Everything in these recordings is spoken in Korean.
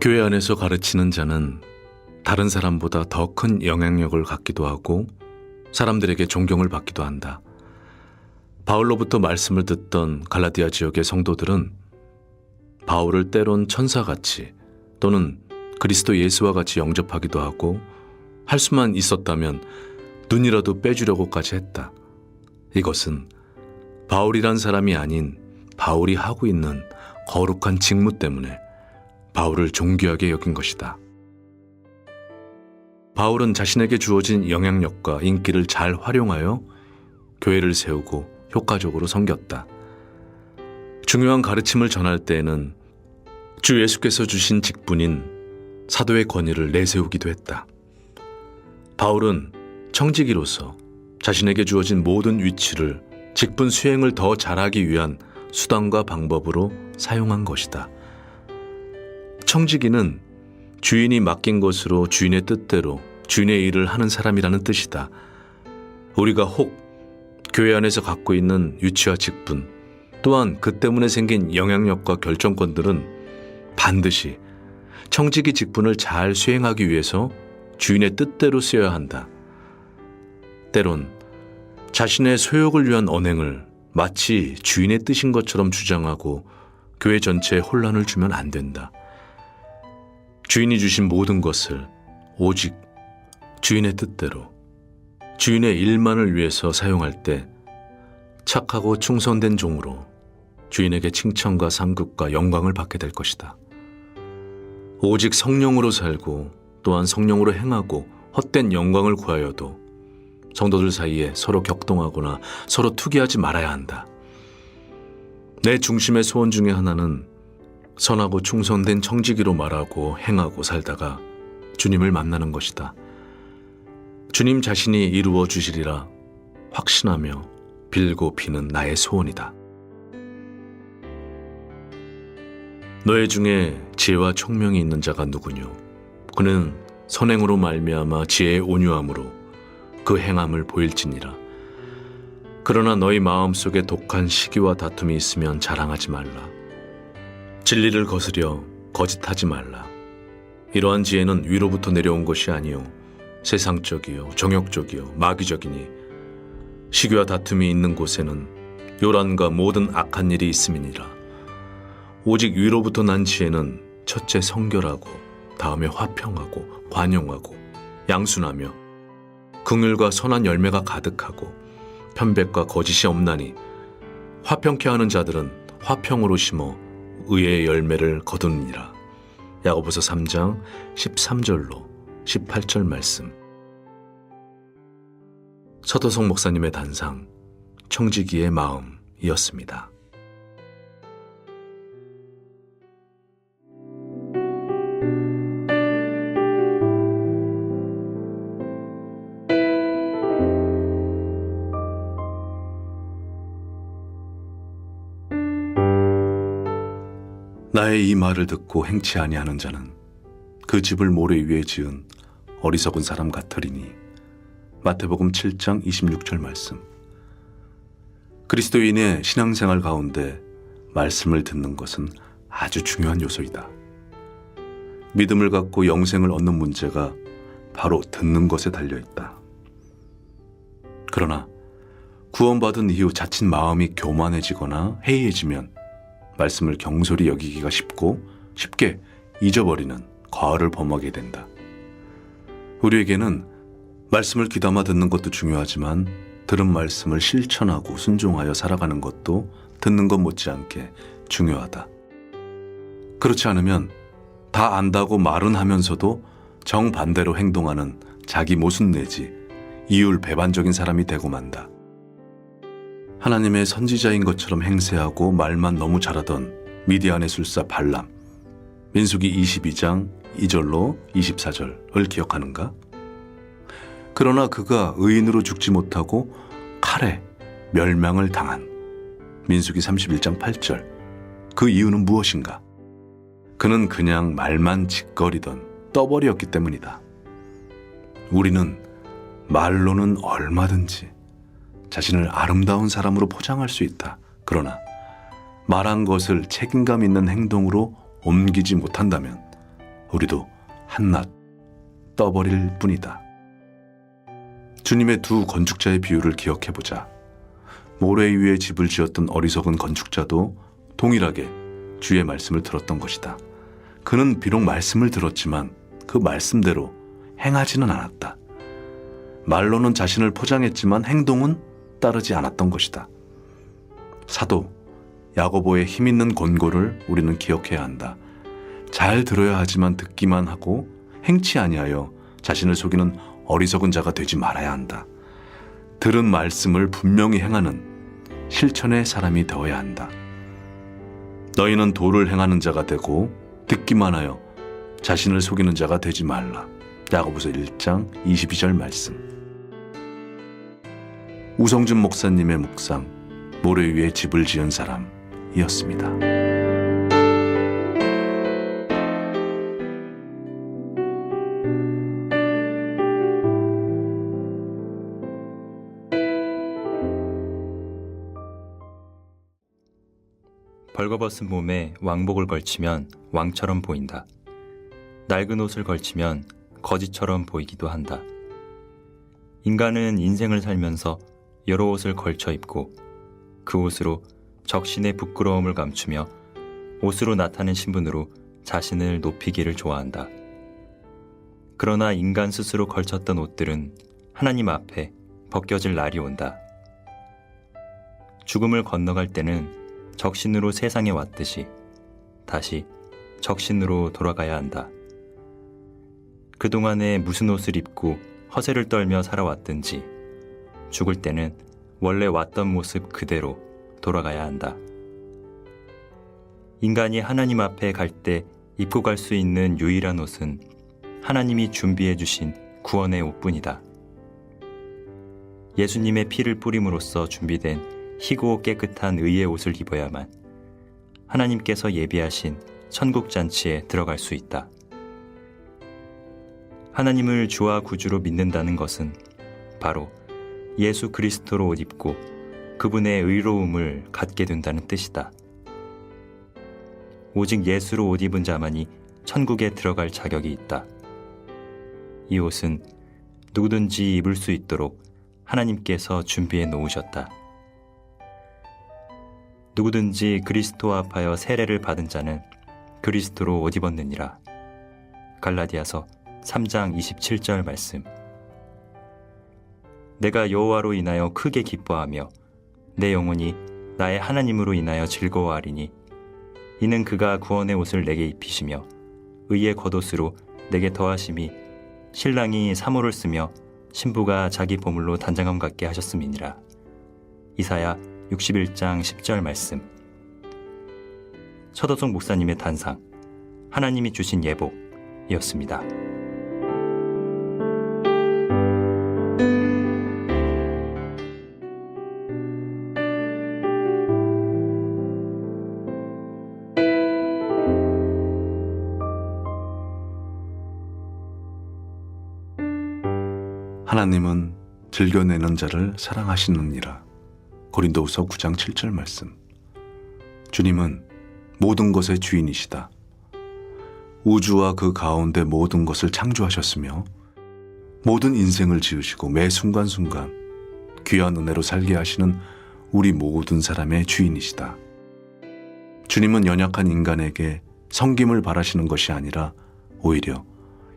교회 안에서 가르치는 자는 다른 사람보다 더 큰 영향력을 갖기도 하고 사람들에게 존경을 받기도 한다. 바울로부터 말씀을 듣던 갈라디아 지역의 성도들은 바울을 때론 천사같이 또는 그리스도 예수와 같이 영접하기도 하고 할 수만 있었다면 눈이라도 빼주려고까지 했다. 이것은 바울이란 사람이 아닌 바울이 하고 있는 거룩한 직무 때문에 바울을 존귀하게 여긴 것이다. 바울은 자신에게 주어진 영향력과 인기를 잘 활용하여 교회를 세우고 효과적으로 섬겼다. 중요한 가르침을 전할 때에는 주 예수께서 주신 직분인 사도의 권위를 내세우기도 했다. 바울은 청지기로서 자신에게 주어진 모든 위치를 직분 수행을 더 잘하기 위한 수단과 방법으로 사용한 것이다. 청지기는 주인이 맡긴 것으로 주인의 뜻대로 주인의 일을 하는 사람이라는 뜻이다. 우리가 혹 교회 안에서 갖고 있는 위치와 직분, 또한 그 때문에 생긴 영향력과 결정권들은 반드시 청지기 직분을 잘 수행하기 위해서 주인의 뜻대로 쓰여야 한다. 때론 자신의 소욕을 위한 언행을 마치 주인의 뜻인 것처럼 주장하고 교회 전체에 혼란을 주면 안 된다. 주인이 주신 모든 것을 오직 주인의 뜻대로 주인의 일만을 위해서 사용할 때 착하고 충성된 종으로 주인에게 칭찬과 상급과 영광을 받게 될 것이다. 오직 성령으로 살고 또한 성령으로 행하고 헛된 영광을 구하여도 성도들 사이에 서로 격동하거나 서로 투기하지 말아야 한다. 내 중심의 소원 중에 하나는 선하고 충성된 청지기로 말하고 행하고 살다가 주님을 만나는 것이다. 주님 자신이 이루어 주시리라 확신하며 빌고 비는 나의 소원이다. 너희 중에 지혜와 총명이 있는 자가 누구뇨? 그는 선행으로 말미암아 지혜의 온유함으로 그 행함을 보일지니라. 그러나 너희 마음속에 독한 시기와 다툼이 있으면 자랑하지 말라. 진리를 거스려 거짓하지 말라. 이러한 지혜는 위로부터 내려온 것이 아니요 세상적이요 정욕적이요 마귀적이니 시기와 다툼이 있는 곳에는 요란과 모든 악한 일이 있음이니라. 오직 위로부터 난 지혜는 첫째 성결하고 다음에 화평하고 관용하고 양순하며 긍휼과 선한 열매가 가득하고 편백과 거짓이 없나니 화평케 하는 자들은 화평으로 심어 의의 열매를 거두느니라. 야고보서 3장 13절로 18절 말씀. 서도성 목사님의 단상, 청지기의 마음이었습니다. 나의 이 말을 듣고 행치 아니하는 자는 그 집을 모래 위에 지은 어리석은 사람 같으리니. 마태복음 7장 26절 말씀. 그리스도인의 신앙생활 가운데 말씀을 듣는 것은 아주 중요한 요소이다. 믿음을 갖고 영생을 얻는 문제가 바로 듣는 것에 달려있다. 그러나 구원받은 이후 자칫 마음이 교만해지거나 해이해지면 말씀을 경솔히 여기기가 쉽고 쉽게 잊어버리는 과오를 범하게 된다. 우리에게는 말씀을 귀담아 듣는 것도 중요하지만 들은 말씀을 실천하고 순종하여 살아가는 것도 듣는 것 못지않게 중요하다. 그렇지 않으면 다 안다고 말은 하면서도 정반대로 행동하는 자기 모순내지 이율배반적인 사람이 되고 만다. 하나님의 선지자인 것처럼 행세하고 말만 너무 잘하던 미디안의 술사 발람, 민수기 22장 2절로 24절을 기억하는가? 그러나 그가 의인으로 죽지 못하고 칼에 멸망을 당한 민수기 31장 8절. 그 이유는 무엇인가? 그는 그냥 말만 짓거리던 떠벌이었기 때문이다. 우리는 말로는 얼마든지 자신을 아름다운 사람으로 포장할 수 있다. 그러나 말한 것을 책임감 있는 행동으로 옮기지 못한다면 우리도 한낱 떠버릴 뿐이다. 주님의 두 건축자의 비유를 기억해보자. 모래 위에 집을 지었던 어리석은 건축자도 동일하게 주의 말씀을 들었던 것이다. 그는 비록 말씀을 들었지만 그 말씀대로 행하지는 않았다. 말로는 자신을 포장했지만 행동은 따르지 않았던 것이다. 사도 야고보의 힘있는 권고를 우리는 기억해야 한다. 잘 들어야 하지만 듣기만 하고 행치 아니하여 자신을 속이는 어리석은 자가 되지 말아야 한다. 들은 말씀을 분명히 행하는 실천의 사람이 되어야 한다. 너희는 도를 행하는 자가 되고 듣기만 하여 자신을 속이는 자가 되지 말라. 야고보서 1장 22절 말씀. 우성준 목사님의 묵상, 모래 위에 집을 지은 사람이었습니다. 벌거벗은 몸에 왕복을 걸치면 왕처럼 보인다. 낡은 옷을 걸치면 거지처럼 보이기도 한다. 인간은 인생을 살면서 여러 옷을 걸쳐 입고 그 옷으로 적신의 부끄러움을 감추며 옷으로 나타낸 신분으로 자신을 높이기를 좋아한다. 그러나 인간 스스로 걸쳤던 옷들은 하나님 앞에 벗겨질 날이 온다. 죽음을 건너갈 때는 적신으로 세상에 왔듯이 다시 적신으로 돌아가야 한다. 그동안에 무슨 옷을 입고 허세를 떨며 살아왔든지 죽을 때는 원래 왔던 모습 그대로 돌아가야 한다. 인간이 하나님 앞에 갈 때 입고 갈 수 있는 유일한 옷은 하나님이 준비해 주신 구원의 옷뿐이다. 예수님의 피를 뿌림으로써 준비된 희고 깨끗한 의의 옷을 입어야만 하나님께서 예비하신 천국 잔치에 들어갈 수 있다. 하나님을 주와 구주로 믿는다는 것은 바로 예수 그리스도로 옷 입고 그분의 의로움을 갖게 된다는 뜻이다. 오직 예수로 옷 입은 자만이 천국에 들어갈 자격이 있다. 이 옷은 누구든지 입을 수 있도록 하나님께서 준비해 놓으셨다. 누구든지 그리스도와 합하여 세례를 받은 자는 그리스도로 옷 입었느니라. 갈라디아서 3장 27절 말씀. 내가 여호와로 인하여 크게 기뻐하며 내 영혼이 나의 하나님으로 인하여 즐거워하리니 이는 그가 구원의 옷을 내게 입히시며 의의 겉옷으로 내게 더하심이 신랑이 사모를 쓰며 신부가 자기 보물로 단장함 같게 하셨음이니라. 이사야 61장 10절 말씀. 서도성 목사님의 단상, 하나님이 주신 예복이었습니다. 하나님은 즐겨내는 자를 사랑하시느니라. 고린도후서 9장 7절 말씀. 주님은 모든 것의 주인이시다. 우주와 그 가운데 모든 것을 창조하셨으며 모든 인생을 지으시고 매 순간순간 귀한 은혜로 살게 하시는 우리 모든 사람의 주인이시다. 주님은 연약한 인간에게 섬김을 바라시는 것이 아니라 오히려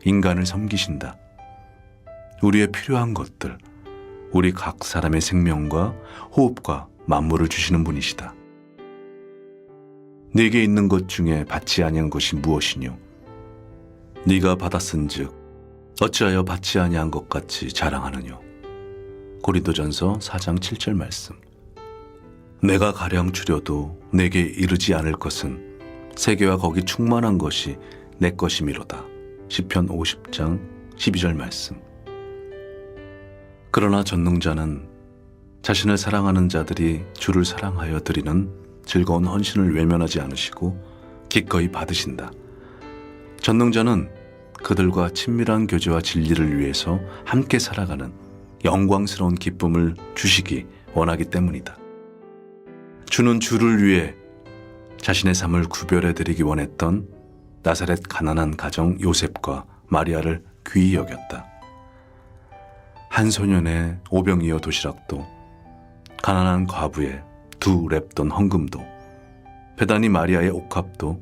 인간을 섬기신다. 우리의 필요한 것들, 우리 각 사람의 생명과 호흡과 만물을 주시는 분이시다. 네게 있는 것 중에 받지 아니한 것이 무엇이뇨? 네가 받았은즉 어찌하여 받지 아니한 것 같이 자랑하느뇨? 고린도전서 4장 7절 말씀. 내가 가량 주려도 내게 이르지 않을 것은 세계와 거기 충만한 것이 내 것이미로다. 시편 50장 12절 말씀. 그러나 전능자는 자신을 사랑하는 자들이 주를 사랑하여 드리는 즐거운 헌신을 외면하지 않으시고 기꺼이 받으신다. 전능자는 그들과 친밀한 교제와 진리를 위해서 함께 살아가는 영광스러운 기쁨을 주시기 원하기 때문이다. 주는 주를 위해 자신의 삶을 구별해 드리기 원했던 나사렛 가난한 가정 요셉과 마리아를 귀히 여겼다. 한 소년의 오병이어 도시락도, 가난한 과부의 두 랩돈 헌금도, 베다니 마리아의 옥합도,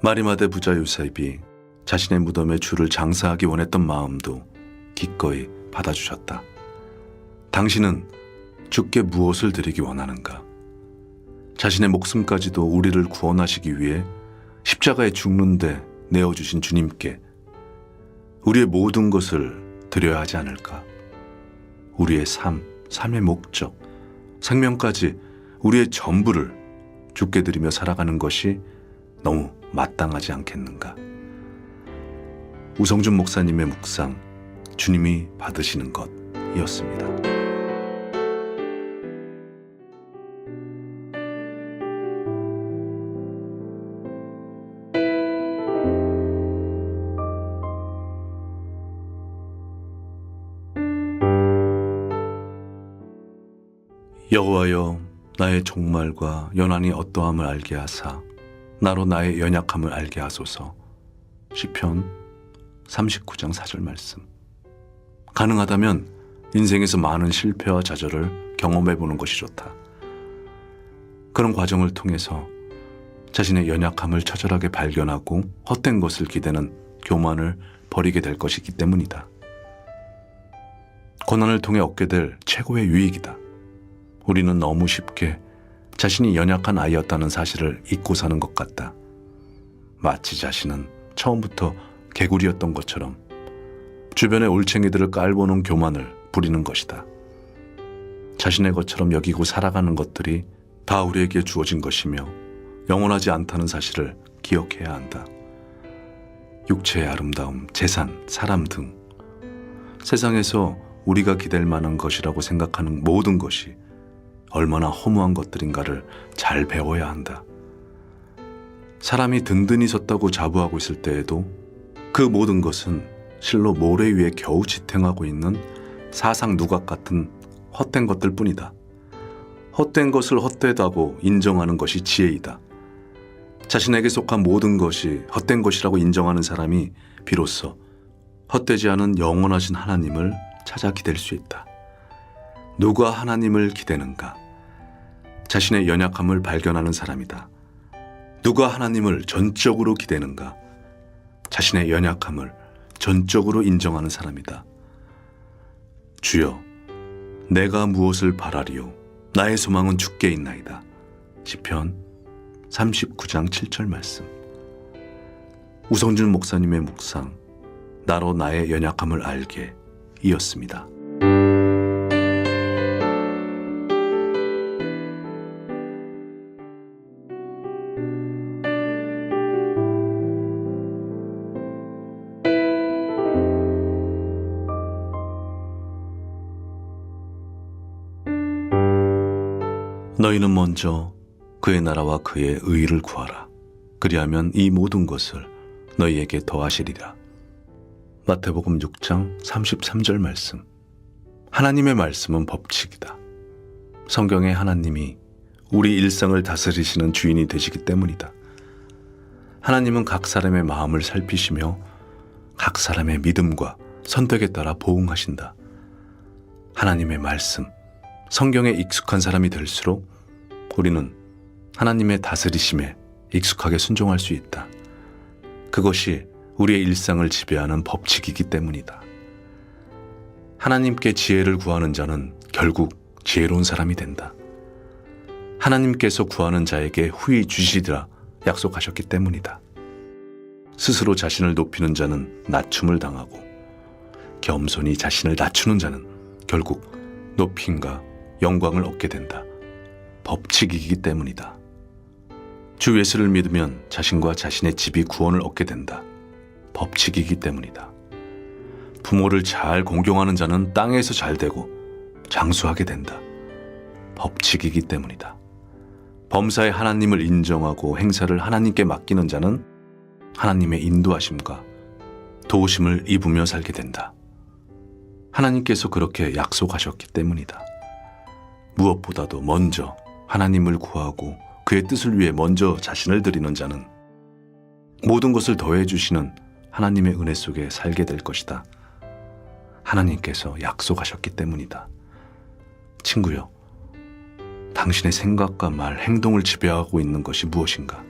마리마대 부자 요셉이 자신의 무덤에 주를 장사하기 원했던 마음도 기꺼이 받아주셨다. 당신은 주께 무엇을 드리기 원하는가? 자신의 목숨까지도 우리를 구원하시기 위해 십자가에 죽는데 내어주신 주님께 우리의 모든 것을 드려야 하지 않을까? 우리의 삶의 목적, 생명까지, 우리의 전부를 주께 드리며 살아가는 것이 너무 마땅하지 않겠는가? 우성준 목사님의 묵상, 주님이 받으시는 것이었습니다. 여호와여, 나의 종말과 연한이 어떠함을 알게 하사 나로 나의 연약함을 알게 하소서. 시편 39장 4절 말씀. 가능하다면 인생에서 많은 실패와 좌절을 경험해보는 것이 좋다. 그런 과정을 통해서 자신의 연약함을 처절하게 발견하고 헛된 것을 기대는 교만을 버리게 될 것이기 때문이다. 고난을 통해 얻게 될 최고의 유익이다. 우리는 너무 쉽게 자신이 연약한 아이였다는 사실을 잊고 사는 것 같다. 마치 자신은 처음부터 개구리였던 것처럼 주변의 올챙이들을 깔보는 교만을 부리는 것이다. 자신의 것처럼 여기고 살아가는 것들이 다 우리에게 주어진 것이며 영원하지 않다는 사실을 기억해야 한다. 육체의 아름다움, 재산, 사람 등 세상에서 우리가 기댈 만한 것이라고 생각하는 모든 것이 얼마나 허무한 것들인가를 잘 배워야 한다. 사람이 든든히 섰다고 자부하고 있을 때에도 그 모든 것은 실로 모래 위에 겨우 지탱하고 있는 사상 누각 같은 헛된 것들 뿐이다. 헛된 것을 헛되다고 인정하는 것이 지혜이다. 자신에게 속한 모든 것이 헛된 것이라고 인정하는 사람이 비로소 헛되지 않은 영원하신 하나님을 찾아 기댈 수 있다. 누가 하나님을 기대는가? 자신의 연약함을 발견하는 사람이다. 누가 하나님을 전적으로 기대는가? 자신의 연약함을 전적으로 인정하는 사람이다. 주여, 내가 무엇을 바라리요? 나의 소망은 주께 있나이다. 시편 39장 7절 말씀. 우성준 목사님의 묵상, 나로 나의 연약함을 알게 이었습니다. 너희는 먼저 그의 나라와 그의 의를 구하라. 그리하면 이 모든 것을 너희에게 더하시리라. 마태복음 6장 33절 말씀. 하나님의 말씀은 법칙이다. 성경에 하나님이 우리 일상을 다스리시는 주인이 되시기 때문이다. 하나님은 각 사람의 마음을 살피시며 각 사람의 믿음과 선택에 따라 보응하신다. 하나님의 말씀, 성경에 익숙한 사람이 될수록 우리는 하나님의 다스리심에 익숙하게 순종할 수 있다. 그것이 우리의 일상을 지배하는 법칙이기 때문이다. 하나님께 지혜를 구하는 자는 결국 지혜로운 사람이 된다. 하나님께서 구하는 자에게 후히 주시리라 약속하셨기 때문이다. 스스로 자신을 높이는 자는 낮춤을 당하고 겸손히 자신을 낮추는 자는 결국 높임과 영광을 얻게 된다. 법칙이기 때문이다. 주 예수를 믿으면 자신과 자신의 집이 구원을 얻게 된다. 법칙이기 때문이다. 부모를 잘 공경하는 자는 땅에서 잘 되고 장수하게 된다. 법칙이기 때문이다. 범사에 하나님을 인정하고 행사를 하나님께 맡기는 자는 하나님의 인도하심과 도우심을 입으며 살게 된다. 하나님께서 그렇게 약속하셨기 때문이다. 무엇보다도 먼저 하나님을 구하고 그의 뜻을 위해 먼저 자신을 드리는 자는 모든 것을 더해 주시는 하나님의 은혜 속에 살게 될 것이다. 하나님께서 약속하셨기 때문이다. 친구여, 당신의 생각과 말, 행동을 지배하고 있는 것이 무엇인가?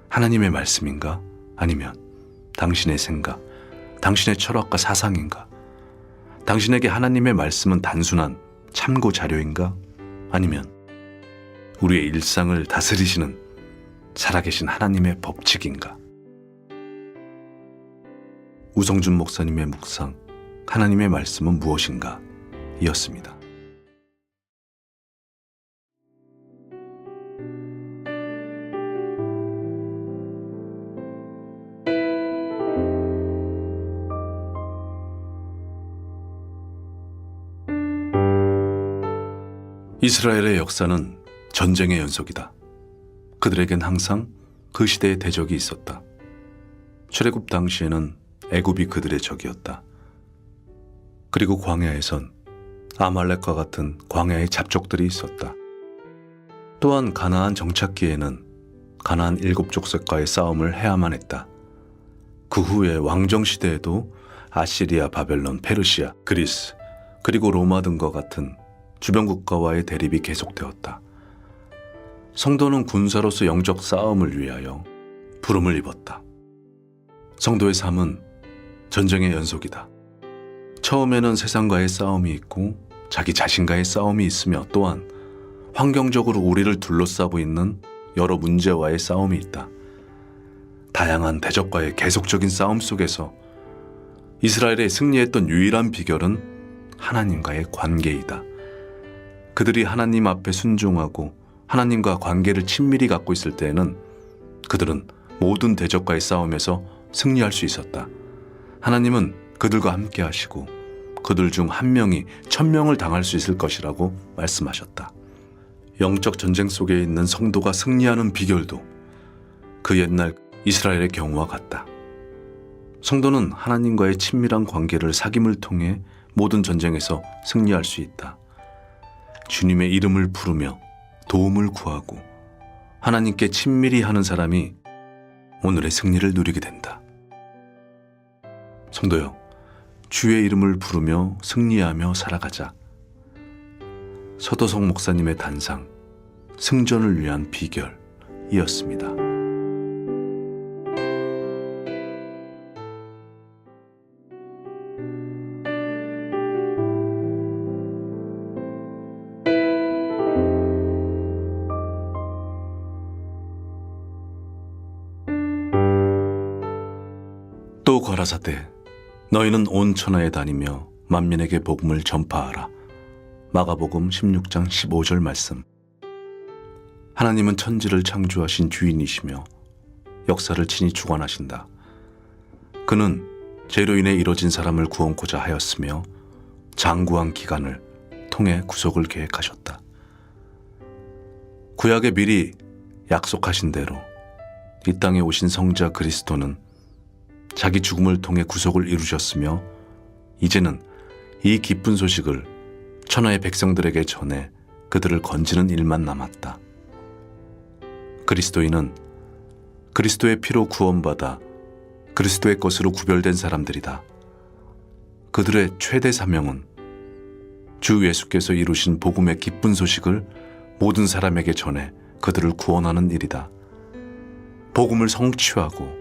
하나님의 말씀인가? 아니면 당신의 생각, 당신의 철학과 사상인가? 당신에게 하나님의 말씀은 단순한 참고 자료인가? 아니면 우리의 일상을 다스리시는 살아계신 하나님의 법칙인가? 우성준 목사님의 묵상, 하나님의 말씀은 무엇인가? 이었습니다. 이스라엘의 역사는 전쟁의 연속이다. 그들에겐 항상 그 시대의 대적이 있었다. 출애굽 당시에는 애굽이 그들의 적이었다. 그리고 광야에선 아말렉과 같은 광야의 잡족들이 있었다. 또한 가나안 정착기에는 가나안 7족속과의 싸움을 해야만 했다. 그 후에 왕정 시대에도 아시리아, 바벨론, 페르시아, 그리스, 그리고 로마 등과 같은 주변 국가와의 대립이 계속되었다. 성도는 군사로서 영적 싸움을 위하여 부름을 입었다. 성도의 삶은 전쟁의 연속이다. 처음에는 세상과의 싸움이 있고 자기 자신과의 싸움이 있으며 또한 환경적으로 우리를 둘러싸고 있는 여러 문제와의 싸움이 있다. 다양한 대적과의 계속적인 싸움 속에서 이스라엘의 승리했던 유일한 비결은 하나님과의 관계이다. 그들이 하나님 앞에 순종하고 하나님과 관계를 친밀히 갖고 있을 때에는 그들은 모든 대적과의 싸움에서 승리할 수 있었다. 하나님은 그들과 함께 하시고 그들 중 한 명이 1000명을 당할 수 있을 것이라고 말씀하셨다. 영적 전쟁 속에 있는 성도가 승리하는 비결도 그 옛날 이스라엘의 경우와 같다. 성도는 하나님과의 친밀한 관계를 사귐을 통해 모든 전쟁에서 승리할 수 있다. 주님의 이름을 부르며 도움을 구하고 하나님께 친밀히 하는 사람이 오늘의 승리를 누리게 된다. 성도여, 주의 이름을 부르며 승리하며 살아가자. 서도석 목사님의 단상, 승전을 위한 비결이었습니다. 또 거라사대 너희는 온 천하에 다니며 만민에게 복음을 전파하라. 마가복음 16장 15절 말씀. 하나님은 천지를 창조하신 주인이시며 역사를 친히 주관하신다. 그는 죄로 인해 이뤄진 사람을 구원코자 하였으며 장구한 기간을 통해 구속을 계획하셨다. 구약에 미리 약속하신 대로 이 땅에 오신 성자 그리스도는 자기 죽음을 통해 구속을 이루셨으며 이제는 이 기쁜 소식을 천하의 백성들에게 전해 그들을 건지는 일만 남았다. 그리스도인은 그리스도의 피로 구원받아 그리스도의 것으로 구별된 사람들이다. 그들의 최대 사명은 주 예수께서 이루신 복음의 기쁜 소식을 모든 사람에게 전해 그들을 구원하는 일이다. 복음을 성취하고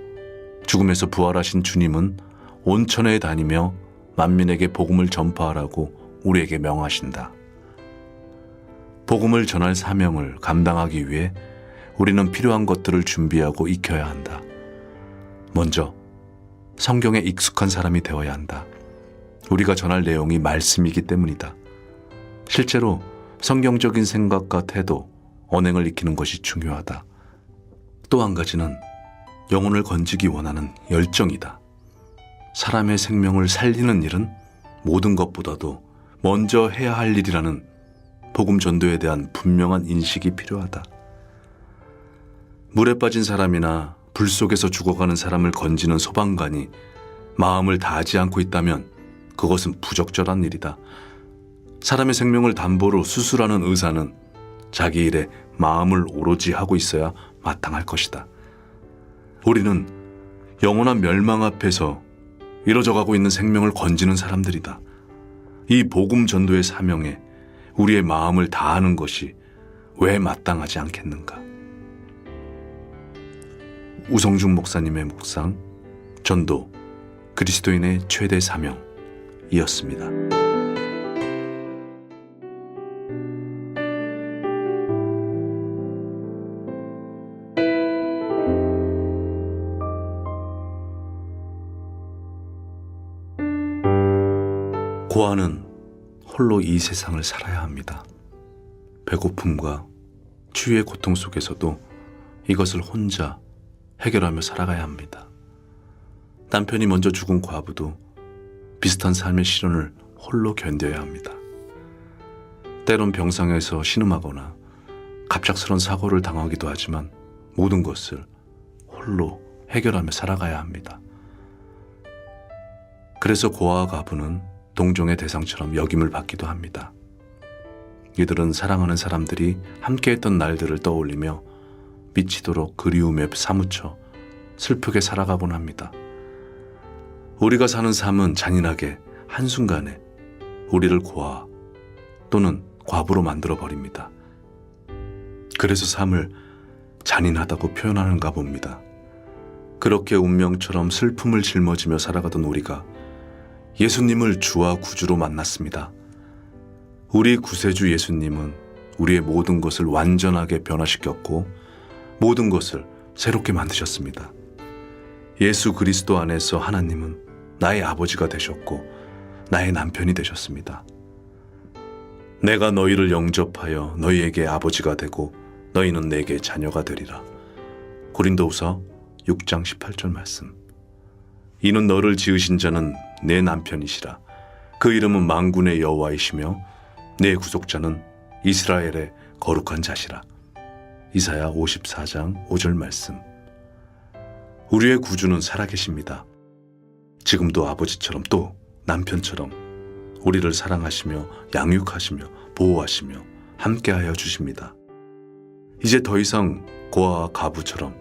죽음에서 부활하신 주님은 온 천하에 다니며 만민에게 복음을 전파하라고 우리에게 명하신다. 복음을 전할 사명을 감당하기 위해 우리는 필요한 것들을 준비하고 익혀야 한다. 먼저 성경에 익숙한 사람이 되어야 한다. 우리가 전할 내용이 말씀이기 때문이다. 실제로 성경적인 생각과 태도, 언행을 익히는 것이 중요하다. 또 한 가지는 영혼을 건지기 원하는 열정이다. 사람의 생명을 살리는 일은 모든 것보다도 먼저 해야 할 일이라는 복음 전도에 대한 분명한 인식이 필요하다. 물에 빠진 사람이나 불 속에서 죽어가는 사람을 건지는 소방관이 마음을 다하지 않고 있다면 그것은 부적절한 일이다. 사람의 생명을 담보로 수술하는 의사는 자기 일에 마음을 오로지 하고 있어야 마땅할 것이다. 우리는 영원한 멸망 앞에서 이뤄져가고 있는 생명을 건지는 사람들이다. 이 복음 전도의 사명에 우리의 마음을 다하는 것이 왜 마땅하지 않겠는가? 우성중 목사님의 묵상, 전도, 그리스도인의 최대 사명이었습니다. 고아는 홀로 이 세상을 살아야 합니다. 배고픔과 추위의 고통 속에서도 이것을 혼자 해결하며 살아가야 합니다. 남편이 먼저 죽은 과부도 비슷한 삶의 시련을 홀로 견뎌야 합니다. 때론 병상에서 신음하거나 갑작스런 사고를 당하기도 하지만 모든 것을 홀로 해결하며 살아가야 합니다. 그래서 고아와 과부는 동정의 대상처럼 여김을 받기도 합니다. 이들은 사랑하는 사람들이 함께했던 날들을 떠올리며 미치도록 그리움에 사무쳐 슬프게 살아가곤 합니다. 우리가 사는 삶은 잔인하게 한순간에 우리를 고아 또는 과부로 만들어버립니다. 그래서 삶을 잔인하다고 표현하는가 봅니다. 그렇게 운명처럼 슬픔을 짊어지며 살아가던 우리가 예수님을 주와 구주로 만났습니다. 우리 구세주 예수님은 우리의 모든 것을 완전하게 변화시켰고 모든 것을 새롭게 만드셨습니다. 예수 그리스도 안에서 하나님은 나의 아버지가 되셨고 나의 남편이 되셨습니다. 내가 너희를 영접하여 너희에게 아버지가 되고 너희는 내게 자녀가 되리라. 고린도후서 6장 18절 말씀. 이는 너를 지으신 자는 내 남편이시라. 그 이름은 만군의 여호와이시며 내 구속자는 이스라엘의 거룩한 자시라. 이사야 54장 5절 말씀. 우리의 구주는 살아계십니다. 지금도 아버지처럼 또 남편처럼 우리를 사랑하시며 양육하시며 보호하시며 함께하여 주십니다. 이제 더 이상 고아와 과부처럼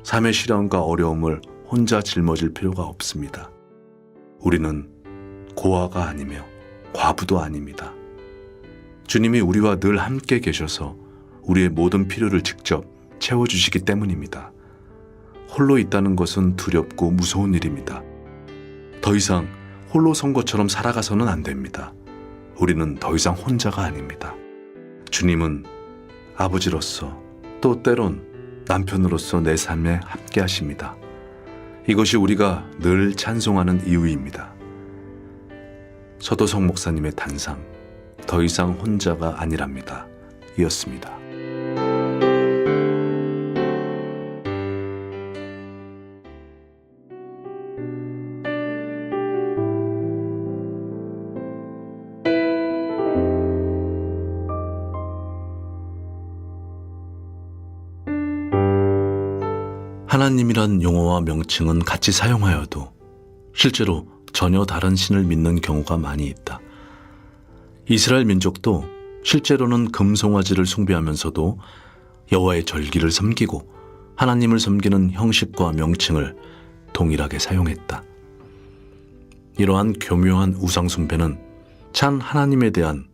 삶의 시련과 어려움을 혼자 짊어질 필요가 없습니다. 우리는 고아가 아니며 과부도 아닙니다. 주님이 우리와 늘 함께 계셔서 우리의 모든 필요를 직접 채워주시기 때문입니다. 홀로 있다는 것은 두렵고 무서운 일입니다. 더 이상 홀로 선 것처럼 살아가서는 안 됩니다. 우리는 더 이상 혼자가 아닙니다. 주님은 아버지로서 또 때론 남편으로서 내 삶에 함께 하십니다. 이것이 우리가 늘 찬송하는 이유입니다. 서도성 목사님의 단상, 더 이상 혼자가 아니랍니다. 이었습니다. 하나님이란 용어와 명칭은 같이 사용하여도 실제로 전혀 다른 신을 믿는 경우가 많이 있다. 이스라엘 민족도 실제로는 금송아지를 숭배하면서도 여호와의 절기를 섬기고 하나님을 섬기는 형식과 명칭을 동일하게 사용했다. 이러한 교묘한 우상 숭배는 참 하나님에 대한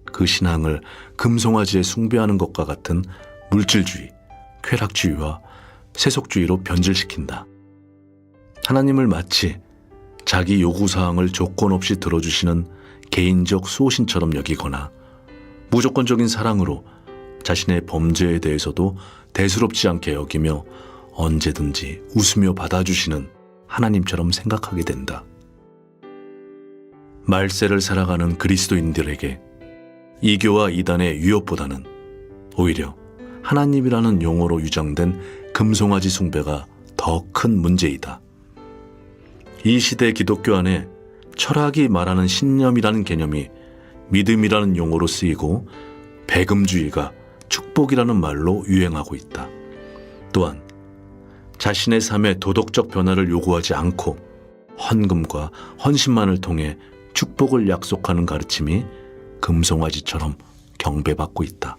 그 신앙을 금송아지에 숭배하는 것과 같은 물질주의, 쾌락주의와 세속주의로 변질시킨다. 하나님을 마치 자기 요구사항을 조건 없이 들어주시는 개인적 수호신처럼 여기거나 무조건적인 사랑으로 자신의 범죄에 대해서도 대수롭지 않게 여기며 언제든지 웃으며 받아주시는 하나님처럼 생각하게 된다. 말세를 살아가는 그리스도인들에게 이교와 이단의 위협보다는 오히려 하나님이라는 용어로 유장된 금송아지 숭배가 더 큰 문제이다. 이 시대 기독교 안에 철학이 말하는 신념이라는 개념이 믿음이라는 용어로 쓰이고 배금주의가 축복이라는 말로 유행하고 있다. 또한 자신의 삶의 도덕적 변화를 요구하지 않고 헌금과 헌신만을 통해 축복을 약속하는 가르침이 금송아지처럼 경배받고 있다.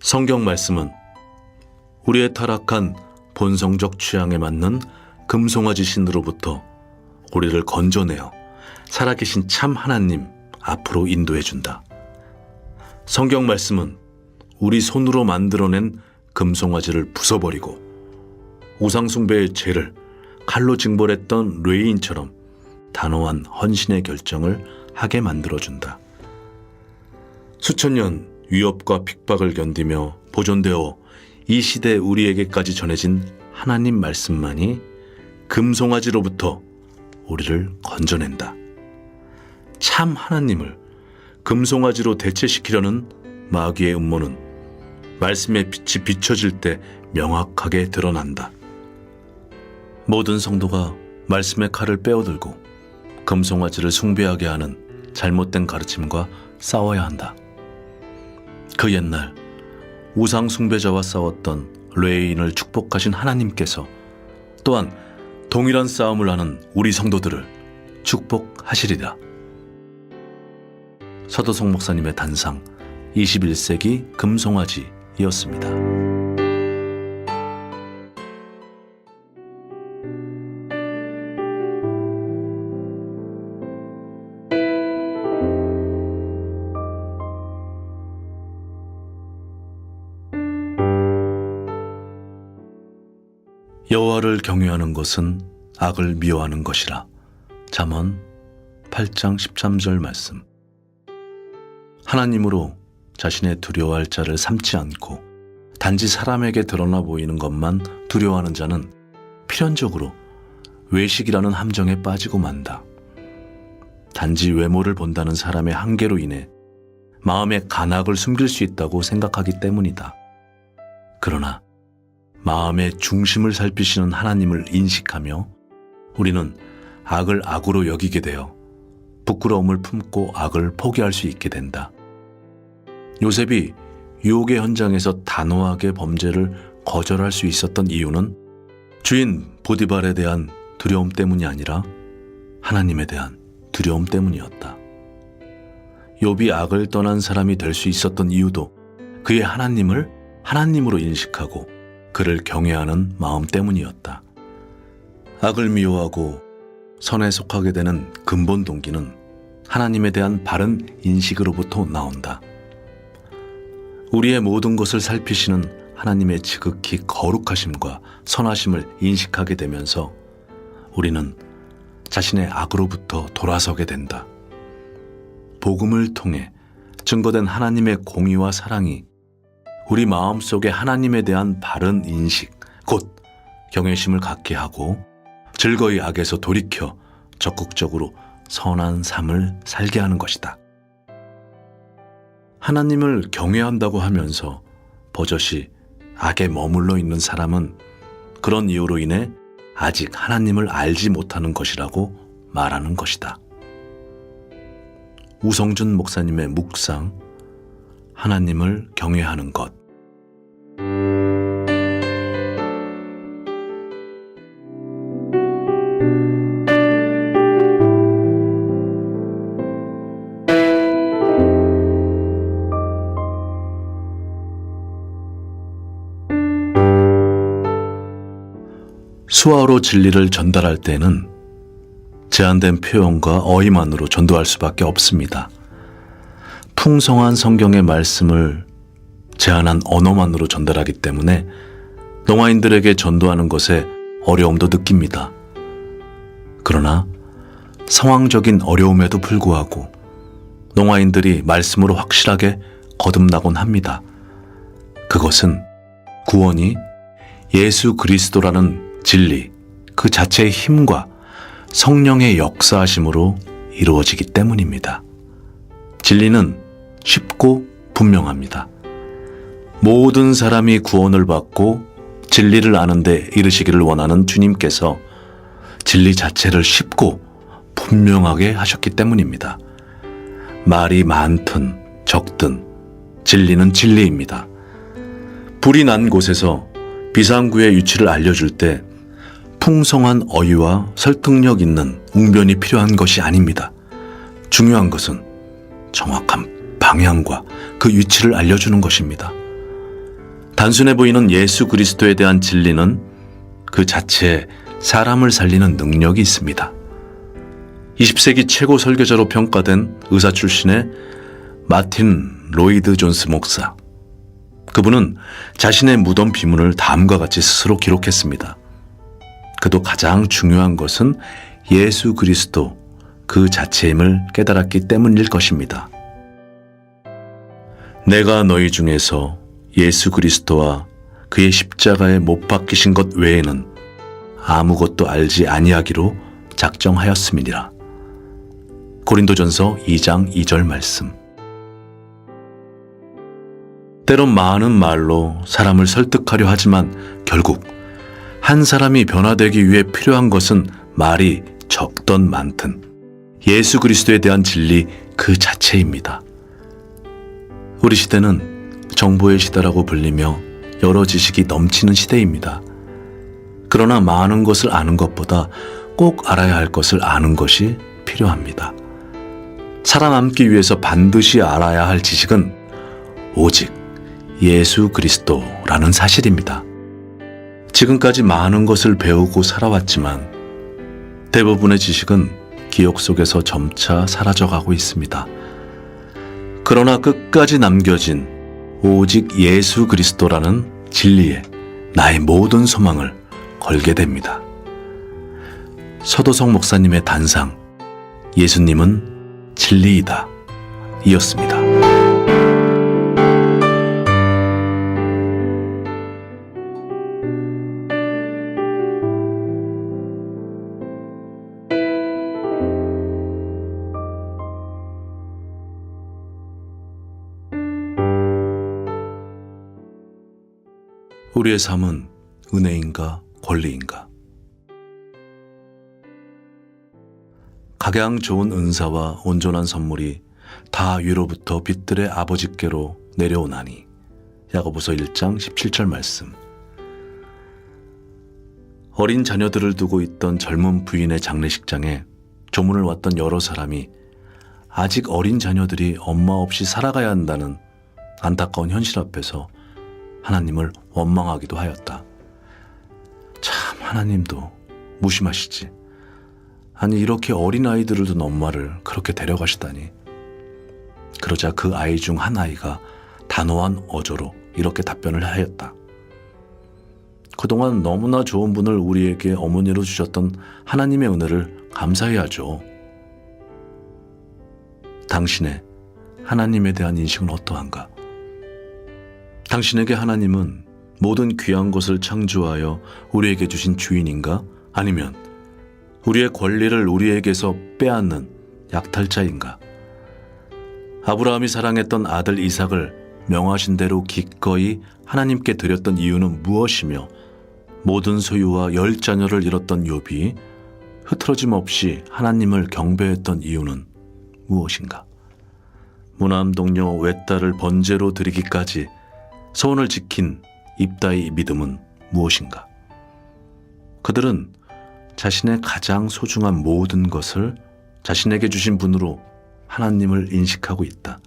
성경 말씀은 우리의 타락한 본성적 취향에 맞는 금송아지 신으로부터 우리를 건져내어 살아계신 참 하나님 앞으로 인도해준다. 성경 말씀은 우리 손으로 만들어낸 금송아지를 부숴버리고 우상숭배의 죄를 칼로 징벌했던 레위인처럼 단호한 헌신의 결정을 하게 만들어준다. 수천 년 위협과 핍박을 견디며 보존되어 이 시대 우리에게까지 전해진 하나님 말씀만이 금송아지로부터 우리를 건져낸다. 참 하나님을 금송아지로 대체시키려는 마귀의 음모는 말씀의 빛이 비춰질 때 명확하게 드러난다. 모든 성도가 말씀의 칼을 빼어들고 금송아지를 숭배하게 하는 잘못된 가르침과 싸워야 한다. 그 옛날 우상 숭배자와 싸웠던 레위인을 축복하신 하나님께서 또한 동일한 싸움을 하는 우리 성도들을 축복하시리라. 서도성 목사님의 단상 21세기 금송아지였습니다. 여호와를 경외하는 것은 악을 미워하는 것이라. 잠언 8장 13절 말씀. 하나님으로 자신의 두려워할 자를 삼지 않고 단지 사람에게 드러나 보이는 것만 두려워하는 자는 필연적으로 외식이라는 함정에 빠지고 만다. 단지 외모를 본다는 사람의 한계로 인해 마음의 간악을 숨길 수 있다고 생각하기 때문이다. 그러나 마음의 중심을 살피시는 하나님을 인식하며 우리는 악을 악으로 여기게 되어 부끄러움을 품고 악을 포기할 수 있게 된다. 요셉이 유혹의 현장에서 단호하게 범죄를 거절할 수 있었던 이유는 주인 보디발에 대한 두려움 때문이 아니라 하나님에 대한 두려움 때문이었다. 욥이 악을 떠난 사람이 될 수 있었던 이유도 그의 하나님을 하나님으로 인식하고 그를 경외하는 마음 때문이었다. 악을 미워하고 선에 속하게 되는 근본 동기는 하나님에 대한 바른 인식으로부터 나온다. 우리의 모든 것을 살피시는 하나님의 지극히 거룩하심과 선하심을 인식하게 되면서 우리는 자신의 악으로부터 돌아서게 된다. 복음을 통해 증거된 하나님의 공의와 사랑이 우리 마음속에 하나님에 대한 바른 인식, 곧 경외심을 갖게 하고 즐거이 악에서 돌이켜 적극적으로 선한 삶을 살게 하는 것이다. 하나님을 경외한다고 하면서 버젓이 악에 머물러 있는 사람은 그런 이유로 인해 아직 하나님을 알지 못하는 것이라고 말하는 것이다. 우성준 목사님의 묵상, 하나님을 경외하는 것. 수화로 진리를 전달할 때는 제한된 표현과 어휘만으로 전도할 수밖에 없습니다. 풍성한 성경의 말씀을 제한한 언어만으로 전달하기 때문에 농아인들에게 전도하는 것에 어려움도 느낍니다. 그러나 상황적인 어려움에도 불구하고 농아인들이 말씀으로 확실하게 거듭나곤 합니다. 그것은 구원이 예수 그리스도라는 진리, 그 자체의 힘과 성령의 역사하심으로 이루어지기 때문입니다. 진리는 쉽고 분명합니다. 모든 사람이 구원을 받고 진리를 아는 데 이르시기를 원하는 주님께서 진리 자체를 쉽고 분명하게 하셨기 때문입니다. 말이 많든 적든 진리는 진리입니다. 불이 난 곳에서 비상구의 위치를 알려줄 때 풍성한 어휘와 설득력 있는 웅변이 필요한 것이 아닙니다. 중요한 것은 정확한 방향과 그 위치를 알려주는 것입니다. 단순해 보이는 예수 그리스도에 대한 진리는 그 자체에 사람을 살리는 능력이 있습니다. 20세기 최고 설교자로 평가된 의사 출신의 마틴 로이드 존스 목사. 그분은 자신의 무덤 비문을 다음과 같이 스스로 기록했습니다. 그도 가장 중요한 것은 예수 그리스도 그 자체임을 깨달았기 때문일 것입니다. 내가 너희 중에서 예수 그리스도와 그의 십자가에 못 박히신 것 외에는 아무것도 알지 아니하기로 작정하였음이니라. 고린도전서 2장 2절 말씀. 때론 많은 말로 사람을 설득하려 하지만 결국 한 사람이 변화되기 위해 필요한 것은 말이 적던 많든 예수 그리스도에 대한 진리 그 자체입니다. 우리 시대는 정보의 시대라고 불리며 여러 지식이 넘치는 시대입니다. 그러나 많은 것을 아는 것보다 꼭 알아야 할 것을 아는 것이 필요합니다. 살아남기 위해서 반드시 알아야 할 지식은 오직 예수 그리스도라는 사실입니다. 지금까지 많은 것을 배우고 살아왔지만 대부분의 지식은 기억 속에서 점차 사라져가고 있습니다. 그러나 끝까지 남겨진 오직 예수 그리스도라는 진리에 나의 모든 소망을 걸게 됩니다. 서도성 목사님의 단상, 예수님은 진리이다 이었습니다. 우리의 삶은 은혜인가 권리인가? 각양 좋은 은사와 온전한 선물이 다 위로부터 빛들의 아버지께로 내려오나니. 야고보서 1장 17절 말씀. 어린 자녀들을 두고 있던 젊은 부인의 장례식장에 조문을 왔던 여러 사람이 아직 어린 자녀들이 엄마 없이 살아가야 한다는 안타까운 현실 앞에서 하나님을 원망하기도 하였다. 참, 하나님도 무심하시지. 아니, 이렇게 어린아이들을 둔 엄마를 그렇게 데려가시다니. 그러자 그 아이 중 한 아이가 단호한 어조로 이렇게 답변을 하였다. 그동안 너무나 좋은 분을 우리에게 어머니로 주셨던 하나님의 은혜를 감사해야죠. 당신의 하나님에 대한 인식은 어떠한가? 당신에게 하나님은 모든 귀한 것을 창조하여 우리에게 주신 주인인가? 아니면 우리의 권리를 우리에게서 빼앗는 약탈자인가? 아브라함이 사랑했던 아들 이삭을 명하신 대로 기꺼이 하나님께 드렸던 이유는 무엇이며 모든 소유와 10자녀를 잃었던 욥이 흐트러짐 없이 하나님을 경배했던 이유는 무엇인가? 무남 동료 외딸을 번제로 드리기까지 소원을 지킨 입다의 믿음은 무엇인가? 그들은 자신의 가장 소중한 모든 것을 자신에게 주신 분으로 하나님을 인식하고 있다.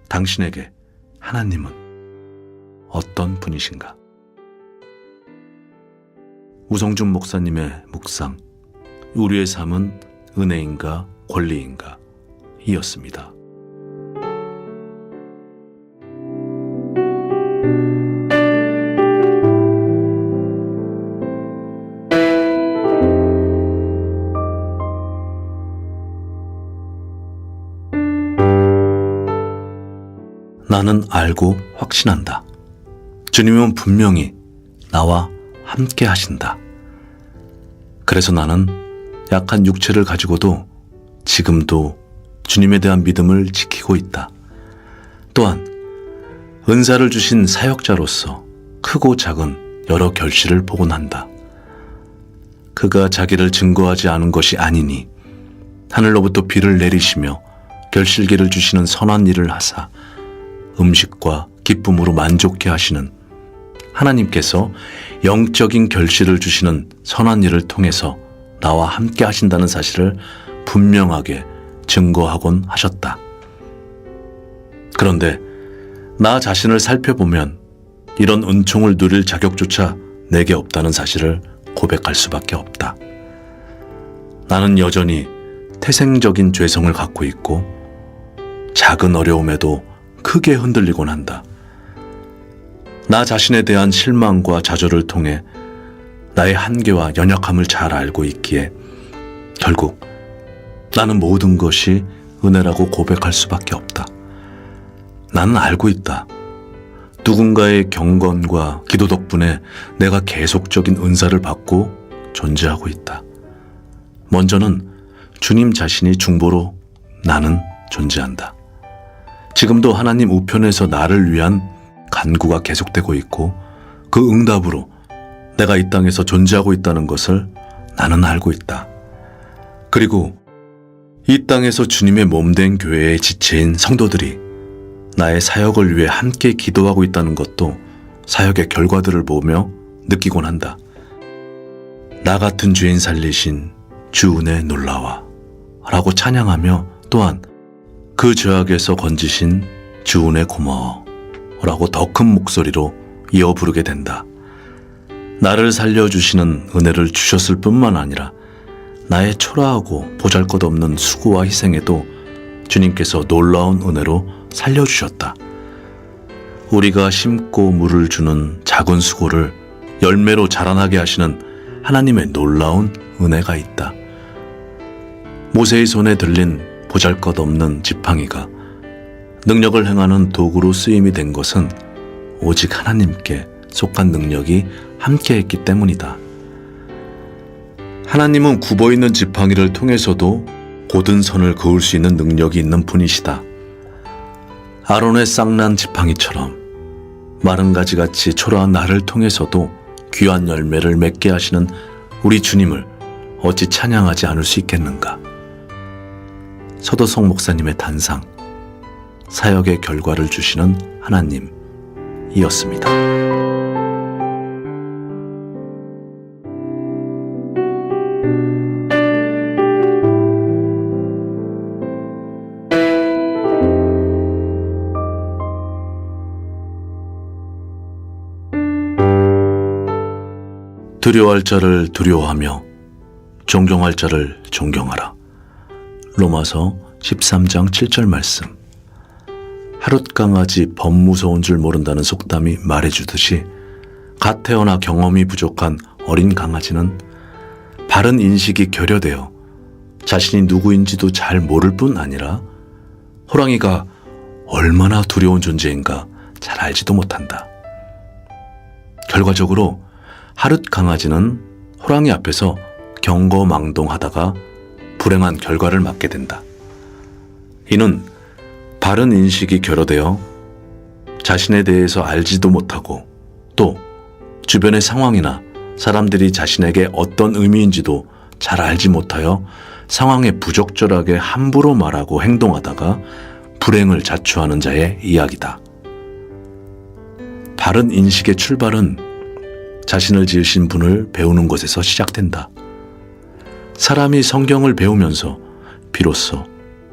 당신에게 하나님은 어떤 분이신가? 우성준 목사님의 묵상, 우리의 삶은 은혜인가 권리인가 이었습니다. 나는 알고 확신한다. 주님은 분명히 나와 함께 하신다. 그래서 나는 약한 육체를 가지고도 지금도 주님에 대한 믿음을 지키고 있다. 또한 은사를 주신 사역자로서 크고 작은 여러 결실을 보곤 한다. 그가 자기를 증거하지 않은 것이 아니니 하늘로부터 비를 내리시며 결실기를 주시는 선한 일을 하사 음식과 기쁨으로 만족해 하시는 하나님께서 영적인 결실을 주시는 선한 일을 통해서 나와 함께 하신다는 사실을 분명하게 증거하곤 하셨다. 그런데 나 자신을 살펴보면 이런 은총을 누릴 자격조차 내게 없다는 사실을 고백할 수밖에 없다. 나는 여전히 태생적인 죄성을 갖고 있고 작은 어려움에도 크게 흔들리곤 한다. 나 자신에 대한 실망과 좌절을 통해 나의 한계와 연약함을 잘 알고 있기에 결국 나는 모든 것이 은혜라고 고백할 수밖에 없다. 나는 알고 있다. 누군가의 경건과 기도 덕분에 내가 계속적인 은사를 받고 존재하고 있다. 먼저는 주님 자신이 중보로 나는 존재한다. 지금도 하나님 우편에서 나를 위한 간구가 계속되고 있고 그 응답으로 내가 이 땅에서 존재하고 있다는 것을 나는 알고 있다. 그리고 이 땅에서 주님의 몸된 교회의 지체인 성도들이 나의 사역을 위해 함께 기도하고 있다는 것도 사역의 결과들을 보며 느끼곤 한다. 나 같은 죄인 살리신 주 은혜 놀라와 라고 찬양하며 또한 그 죄악에서 건지신 주 은혜 고마워 라고 더 큰 목소리로 이어 부르게 된다. 나를 살려주시는 은혜를 주셨을 뿐만 아니라 나의 초라하고 보잘것없는 수고와 희생에도 주님께서 놀라운 은혜로 살려주셨다. 우리가 심고 물을 주는 작은 수고를 열매로 자라나게 하시는 하나님의 놀라운 은혜가 있다. 모세의 손에 들린 보잘것없는 지팡이가 능력을 행하는 도구로 쓰임이 된 것은 오직 하나님께 속한 능력이 함께했기 때문이다. 하나님은 굽어있는 지팡이를 통해서도 고든 선을 그을 수 있는 능력이 있는 분이시다. 아론의 쌍난 지팡이처럼 마른 가지같이 초라한 나를 통해서도 귀한 열매를 맺게 하시는 우리 주님을 어찌 찬양하지 않을 수 있겠는가. 서도성 목사님의 단상, 사역의 결과를 주시는 하나님이었습니다. 두려워할 자를 두려워하며 존경할 자를 존경하라. 로마서 13장 7절 말씀. 하룻강아지 범 무서운 줄 모른다는 속담이 말해주듯이 갓 태어나 경험이 부족한 어린 강아지는 바른 인식이 결여되어 자신이 누구인지도 잘 모를 뿐 아니라 호랑이가 얼마나 두려운 존재인가 잘 알지도 못한다. 결과적으로 하룻 강아지는 호랑이 앞에서 경거망동하다가 불행한 결과를 맞게 된다. 이는 바른 인식이 결여되어 자신에 대해서 알지도 못하고 또 주변의 상황이나 사람들이 자신에게 어떤 의미인지도 잘 알지 못하여 상황에 부적절하게 함부로 말하고 행동하다가 불행을 자초하는 자의 이야기다. 바른 인식의 출발은 자신을 지으신 분을 배우는 것에서 시작된다. 사람이 성경을 배우면서 비로소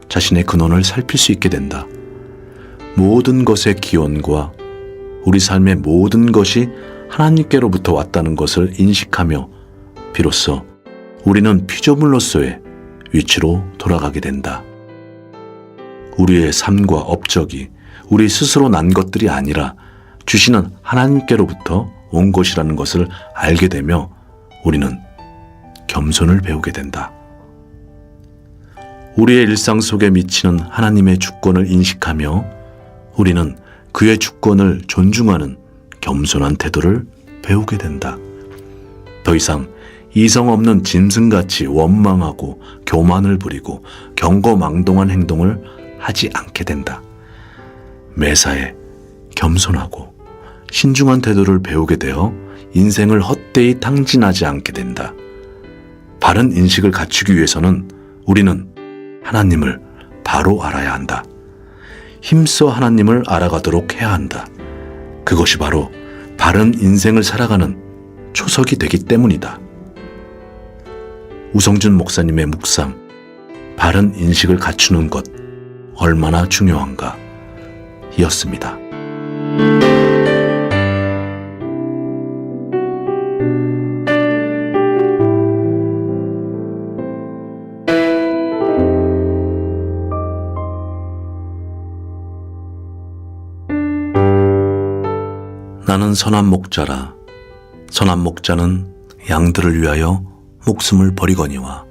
자신의 근원을 살필 수 있게 된다. 모든 것의 기원과 우리 삶의 모든 것이 하나님께로부터 왔다는 것을 인식하며 비로소 우리는 피조물로서의 위치로 돌아가게 된다. 우리의 삶과 업적이 우리 스스로 난 것들이 아니라 주시는 하나님께로부터 온 것이라는 것을 알게 되며 우리는 겸손을 배우게 된다. 우리의 일상 속에 미치는 하나님의 주권을 인식하며 우리는 그의 주권을 존중하는 겸손한 태도를 배우게 된다. 더 이상 이성 없는 짐승같이 원망하고 교만을 부리고 경거망동한 행동을 하지 않게 된다. 매사에 겸손하고 신중한 태도를 배우게 되어 인생을 헛되이 탕진하지 않게 된다. 바른 인식을 갖추기 위해서는 우리는 하나님을 바로 알아야 한다. 힘써 하나님을 알아가도록 해야 한다. 그것이 바로 바른 인생을 살아가는 초석이 되기 때문이다. 우성준 목사님의 묵상, 바른 인식을 갖추는 것 얼마나 중요한가 이었습니다. 나는 선한 목자라. 선한 목자는 양들을 위하여 목숨을 버리거니와.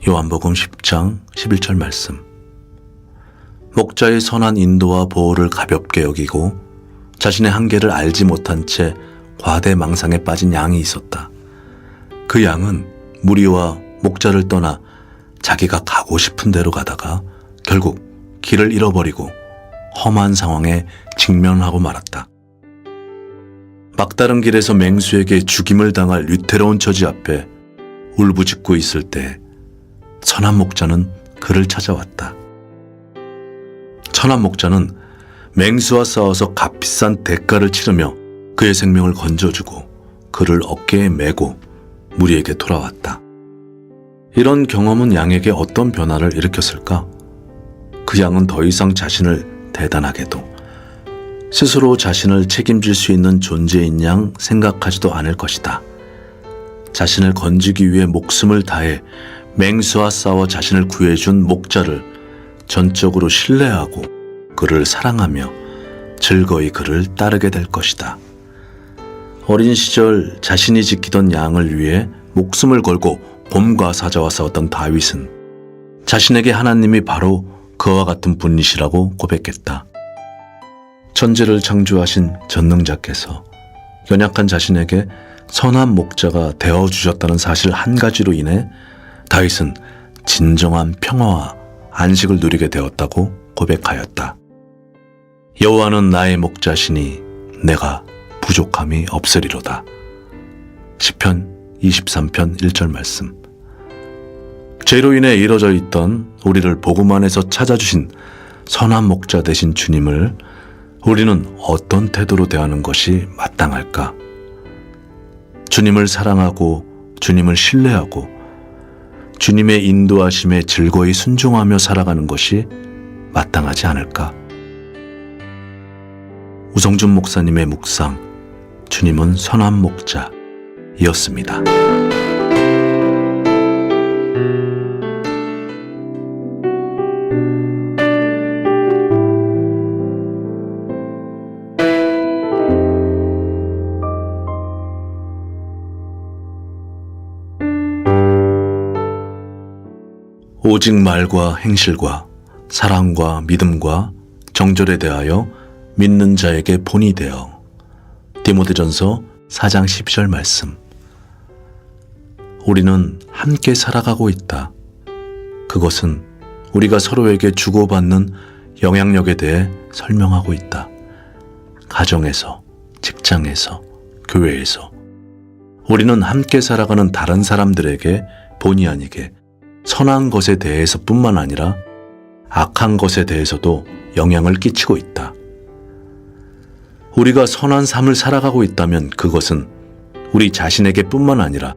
요한복음 10장 11절 말씀. 목자의 선한 인도와 보호를 가볍게 여기고 자신의 한계를 알지 못한 채 과대망상에 빠진 양이 있었다. 그 양은 무리와 목자를 떠나 자기가 가고 싶은 대로 가다가 결국 길을 잃어버리고 험한 상황에 직면하고 말았다. 막다른 길에서 맹수에게 죽임을 당할 위태로운 처지 앞에 울부짖고 있을 때 선한 목자는 그를 찾아왔다. 선한 목자는 맹수와 싸워서 값비싼 대가를 치르며 그의 생명을 건져주고 그를 어깨에 메고 무리에게 돌아왔다. 이런 경험은 양에게 어떤 변화를 일으켰을까? 그 양은 더 이상 자신을 대단하게도 스스로 자신을 책임질 수 있는 존재인 양 생각하지도 않을 것이다. 자신을 건지기 위해 목숨을 다해 맹수와 싸워 자신을 구해준 목자를 전적으로 신뢰하고 그를 사랑하며 즐거이 그를 따르게 될 것이다. 어린 시절 자신이 지키던 양을 위해 목숨을 걸고 곰과 사자와 싸웠던 다윗은 자신에게 하나님이 바로 그와 같은 분이시라고 고백했다. 천지를 창조하신 전능자께서 연약한 자신에게 선한 목자가 되어주셨다는 사실 한 가지로 인해 다윗은 진정한 평화와 안식을 누리게 되었다고 고백하였다. 여호와는 나의 목자시니 내가 부족함이 없으리로다. 시편 23편 1절 말씀. 죄로 인해 이뤄져 있던 우리를 복음 안에서 찾아주신 선한 목자 되신 주님을 우리는 어떤 태도로 대하는 것이 마땅할까? 주님을 사랑하고 주님을 신뢰하고 주님의 인도하심에 즐거이 순종하며 살아가는 것이 마땅하지 않을까? 우성준 목사님의 묵상, 주님은 선한 목자이었습니다. 오직 말과 행실과 사랑과 믿음과 정절에 대하여 믿는 자에게 본이 되어. 디모데전서 4장 12절 말씀. 우리는 함께 살아가고 있다. 그것은 우리가 서로에게 주고받는 영향력에 대해 설명하고 있다. 가정에서, 직장에서, 교회에서 우리는 함께 살아가는 다른 사람들에게 본의 아니게 선한 것에 대해서 뿐만 아니라 악한 것에 대해서도 영향을 끼치고 있다. 우리가 선한 삶을 살아가고 있다면 그것은 우리 자신에게 뿐만 아니라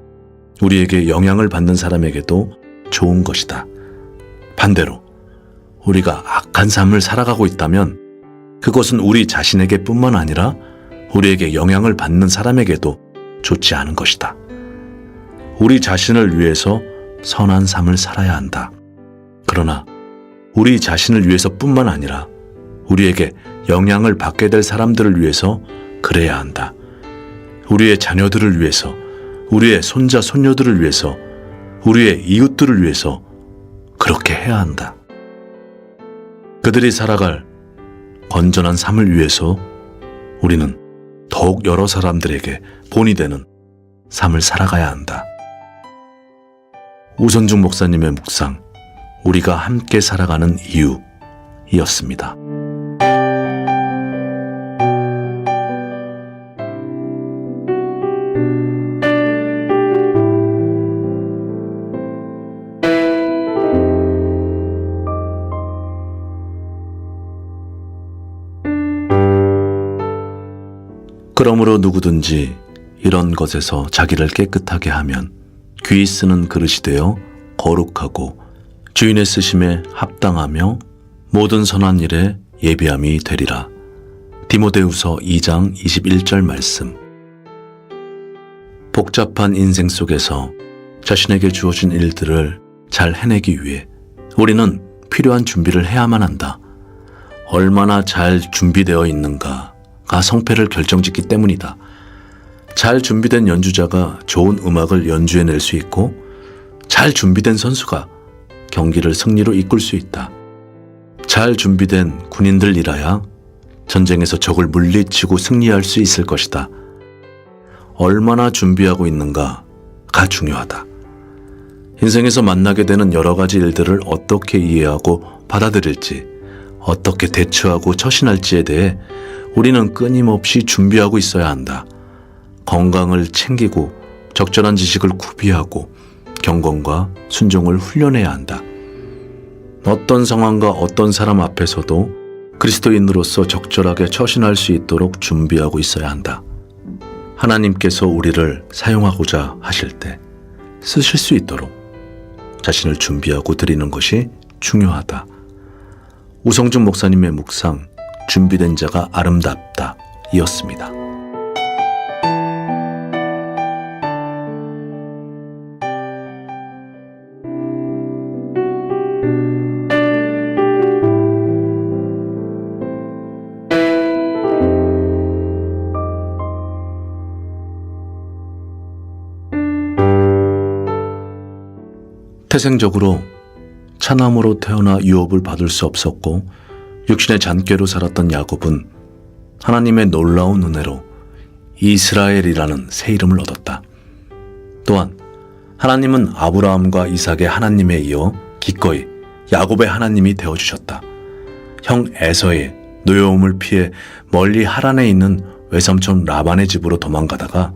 우리에게 영향을 받는 사람에게도 좋은 것이다. 반대로 우리가 악한 삶을 살아가고 있다면 그것은 우리 자신에게 뿐만 아니라 우리에게 영향을 받는 사람에게도 좋지 않은 것이다. 우리 자신을 위해서 선한 삶을 살아야 한다. 그러나 우리 자신을 위해서뿐만 아니라 우리에게 영향을 받게 될 사람들을 위해서 그래야 한다. 우리의 자녀들을 위해서, 우리의 손자, 손녀들을 위해서, 우리의 이웃들을 위해서 그렇게 해야 한다. 그들이 살아갈 건전한 삶을 위해서 우리는 더욱 여러 사람들에게 본이 되는 삶을 살아가야 한다. 우선중 목사님의 묵상, 우리가 함께 살아가는 이유이었습니다. 그러므로 누구든지 이런 것에서 자기를 깨끗하게 하면 귀 쓰는 그릇이 되어 거룩하고 주인의 쓰심에 합당하며 모든 선한 일에 예비함이 되리라. 디모데후서 2장 21절 말씀. 복잡한 인생 속에서 자신에게 주어진 일들을 잘 해내기 위해 우리는 필요한 준비를 해야만 한다. 얼마나 잘 준비되어 있는가 성패를 결정짓기 때문이다. 잘 준비된 연주자가 좋은 음악을 연주해낼 수 있고 잘 준비된 선수가 경기를 승리로 이끌 수 있다. 잘 준비된 군인들이라야 전쟁에서 적을 물리치고 승리할 수 있을 것이다. 얼마나 준비하고 있는가가 중요하다. 인생에서 만나게 되는 여러 가지 일들을 어떻게 이해하고 받아들일지, 어떻게 대처하고 처신할지에 대해 우리는 끊임없이 준비하고 있어야 한다. 건강을 챙기고 적절한 지식을 구비하고 경건과 순종을 훈련해야 한다. 어떤 상황과 어떤 사람 앞에서도 그리스도인으로서 적절하게 처신할 수 있도록 준비하고 있어야 한다. 하나님께서 우리를 사용하고자 하실 때 쓰실 수 있도록 자신을 준비하고 드리는 것이 중요하다. 우성준 목사님의 묵상, 준비된 자가 아름답다 이었습니다. 태생적으로 차남으로 태어나 유업을 받을 수 없었고 육신의 잔꾀로 살았던 야곱은 하나님의 놀라운 은혜로 이스라엘이라는 새 이름을 얻었다. 또한 하나님은 아브라함과 이삭의 하나님에 이어 기꺼이 야곱의 하나님이 되어주셨다. 형 에서의 노여움을 피해 멀리 하란에 있는 외삼촌 라반의 집으로 도망가다가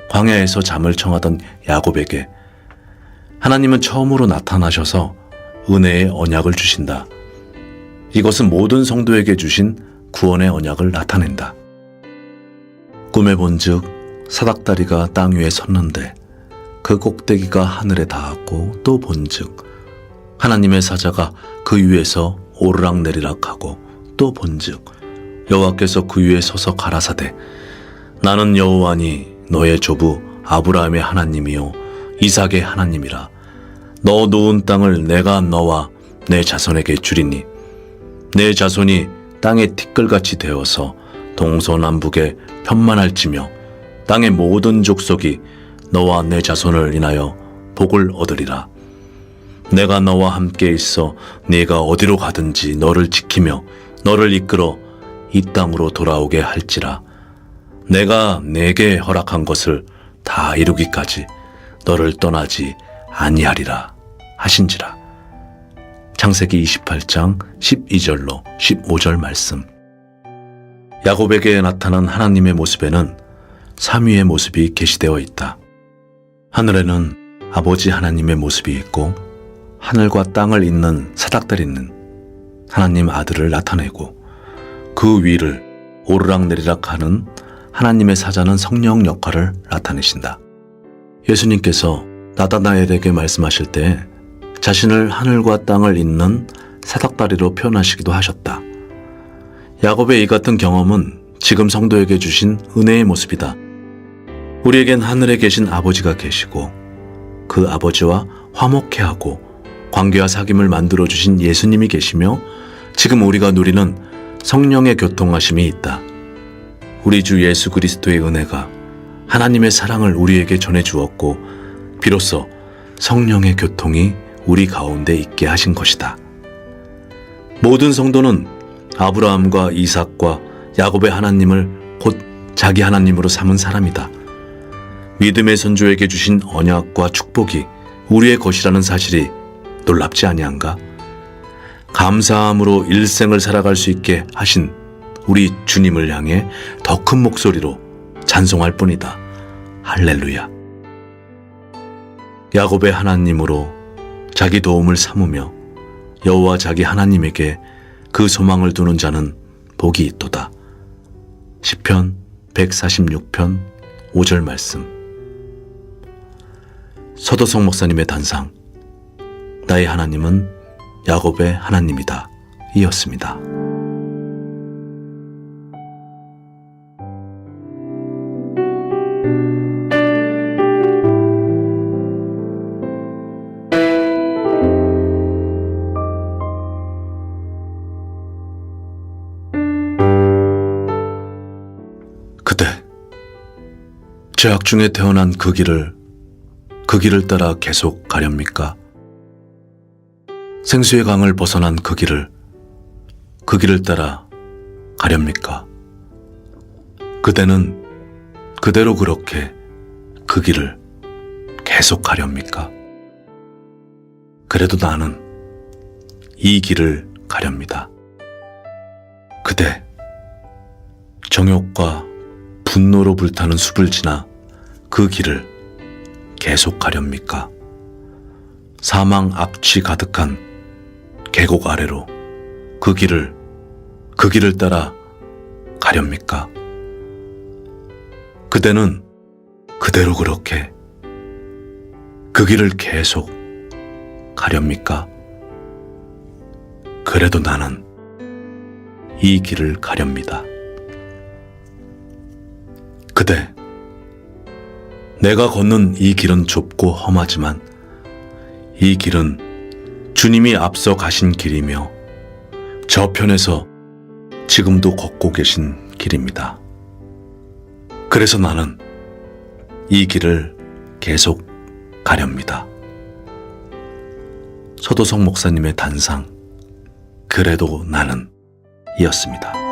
광야에서 잠을 청하던 야곱에게 하나님은 처음으로 나타나셔서 은혜의 언약을 주신다. 이것은 모든 성도에게 주신 구원의 언약을 나타낸다. 꿈에 본즉 사닥다리가 땅 위에 섰는데 그 꼭대기가 하늘에 닿았고 또 본즉 하나님의 사자가 그 위에서 오르락내리락하고 또 본즉 여호와께서 그 위에 서서 가라사대 나는 여호와니 너의 조부 아브라함의 하나님이요 이삭의 하나님이라. 너 놓은 땅을 내가 너와 내 자손에게 주리니 내 자손이 땅의 티끌같이 되어서 동서남북에 편만할지며 땅의 모든 족속이 너와 내 자손을 인하여 복을 얻으리라. 내가 너와 함께 있어 네가 어디로 가든지 너를 지키며 너를 이끌어 이 땅으로 돌아오게 할지라. 내가 내게 허락한 것을 다 이루기까지 너를 떠나지 아니하리라 하신지라. 창세기 28장 12절로 15절 말씀. 야곱에게 나타난 하나님의 모습에는 삼위의 모습이 계시되어 있다. 하늘에는 아버지 하나님의 모습이 있고 하늘과 땅을 잇는 사닥다리는 하나님 아들을 나타내고 그 위를 오르락내리락하는 하나님의 사자는 성령 역할을 나타내신다. 예수님께서 나다나엘에게 말씀하실 때 자신을 하늘과 땅을 잇는 사닥다리로 표현하시기도 하셨다. 야곱의 이 같은 경험은 지금 성도에게 주신 은혜의 모습이다. 우리에겐 하늘에 계신 아버지가 계시고 그 아버지와 화목해하고 관계와 사귐을 만들어주신 예수님이 계시며 지금 우리가 누리는 성령의 교통하심이 있다. 우리 주 예수 그리스도의 은혜가 하나님의 사랑을 우리에게 전해주었고 비로소 성령의 교통이 우리 가운데 있게 하신 것이다. 모든 성도는 아브라함과 이삭과 야곱의 하나님을 곧 자기 하나님으로 삼은 사람이다. 믿음의 선조에게 주신 언약과 축복이 우리의 것이라는 사실이 놀랍지 아니한가? 감사함으로 일생을 살아갈 수 있게 하신 우리 주님을 향해 더 큰 목소리로 찬송할 뿐이다. 할렐루야. 야곱의 하나님으로 자기 도움을 삼으며 여호와 자기 하나님에게 그 소망을 두는 자는 복이 있도다. 시편 146편 5절 말씀. 서도성 목사님의 단상. 나의 하나님은 야곱의 하나님이다 이었습니다. 죄악 중에 태어난 그 길을 따라 계속 가렵니까? 생수의 강을 벗어난 그 길을 따라 가렵니까? 그대는 그대로 그렇게 그 길을 계속 가렵니까? 그래도 나는 이 길을 가렵니다. 그대, 정욕과 분노로 불타는 숲을 지나 그 길을 계속 가렵니까? 사망 악취 가득한 계곡 아래로 그 길을 따라 가렵니까? 그대는 그대로 그렇게 그 길을 계속 가렵니까? 그래도 나는 이 길을 가렵니다. 그대, 내가 걷는 이 길은 좁고 험하지만 이 길은 주님이 앞서 가신 길이며 저편에서 지금도 걷고 계신 길입니다. 그래서 나는 이 길을 계속 가렵니다. 서도성 목사님의 단상, 그래도 나는 이었습니다.